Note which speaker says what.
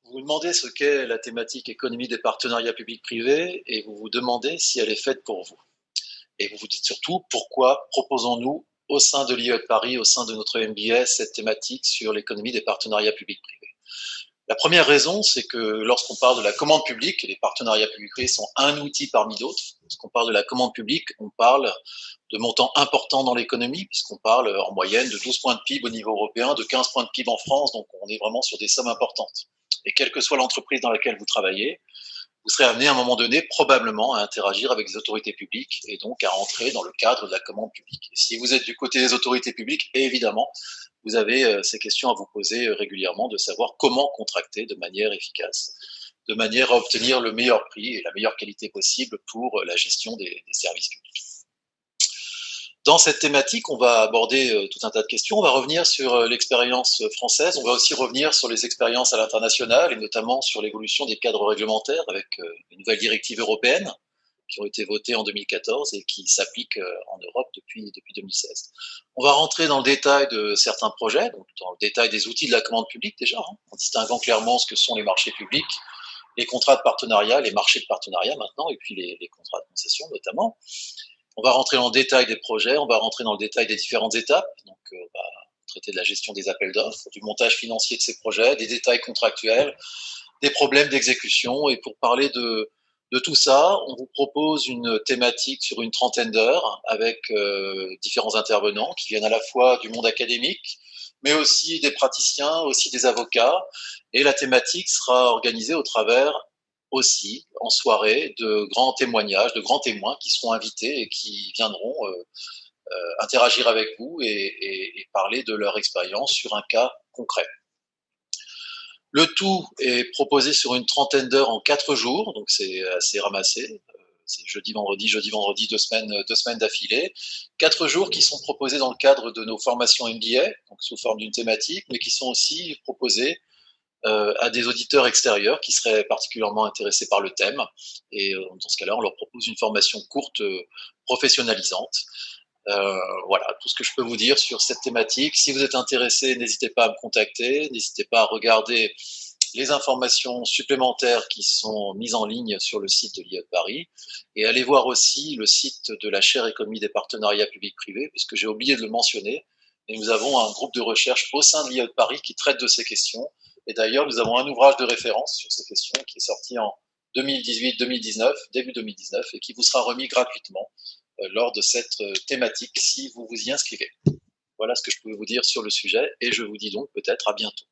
Speaker 1: Vous vous demandez ce qu'est la thématique économie des partenariats publics-privés et vous vous demandez si elle est faite pour vous. Et vous vous dites surtout pourquoi proposons-nous au sein de l'IE de Paris, au sein de notre MBA, cette thématique sur l'économie des partenariats publics-privés. La première raison, c'est que lorsqu'on parle de la commande publique, et les partenariats publics-privés sont un outil parmi d'autres, lorsqu'on parle de la commande publique, on parle de montants importants dans l'économie, puisqu'on parle en moyenne de 12 points de PIB au niveau européen, de 15 points de PIB en France, donc on est vraiment sur des sommes importantes. Et quelle que soit l'entreprise dans laquelle vous travaillez, vous serez amené à un moment donné probablement à interagir avec les autorités publiques et donc à entrer dans le cadre de la commande publique. Et si vous êtes du côté des autorités publiques, évidemment, vous avez ces questions à vous poser régulièrement de savoir comment contracter de manière efficace, de manière à obtenir le meilleur prix et la meilleure qualité possible pour la gestion des services publics. Dans cette thématique, on va aborder tout un tas de questions. On va revenir sur l'expérience française. On va aussi revenir sur les expériences à l'international et notamment sur l'évolution des cadres réglementaires avec les nouvelles directives européennes qui ont été votées en 2014 et qui s'appliquent en Europe depuis 2016. On va rentrer dans le détail de certains projets, donc dans le détail des outils de la commande publique déjà, en distinguant clairement ce que sont les marchés publics, les contrats de partenariat, les marchés de partenariat maintenant, et puis les contrats de concession notamment. On va rentrer dans le détail des projets, on va rentrer dans le détail des différentes étapes, donc on va traiter de la gestion des appels d'offres, du montage financier de ces projets, des détails contractuels, des problèmes d'exécution. Et pour parler de tout ça, on vous propose une thématique sur une trentaine d'heures avec différents intervenants qui viennent à la fois du monde académique, mais aussi des praticiens, aussi des avocats. Et la thématique sera organisée au travers aussi en soirée de grands témoignages, de grands témoins qui seront invités et qui viendront interagir avec vous et parler de leur expérience sur un cas concret. Le tout est proposé sur une trentaine d'heures en 4 jours, donc c'est assez ramassé. C'est jeudi, vendredi, 2 semaines d'affilée. 4 jours qui sont proposés dans le cadre de nos formations MBA, donc sous forme d'une thématique, mais qui sont aussi proposés à des auditeurs extérieurs qui seraient particulièrement intéressés par le thème. Et dans ce cas-là, on leur propose une formation courte, professionnalisante. Voilà, tout ce que je peux vous dire sur cette thématique. Si vous êtes intéressé, n'hésitez pas à me contacter, n'hésitez pas à regarder les informations supplémentaires qui sont mises en ligne sur le site de l'IE de Paris et allez voir aussi le site de la chaire économie des partenariats publics-privés, puisque j'ai oublié de le mentionner, et nous avons un groupe de recherche au sein de l'IE de Paris qui traite de ces questions. Et d'ailleurs, nous avons un ouvrage de référence sur ces questions qui est sorti en 2018-2019, début 2019, et qui vous sera remis gratuitement lors de cette thématique si vous vous y inscrivez. Voilà ce que je peux vous dire sur le sujet et je vous dis donc peut-être à bientôt.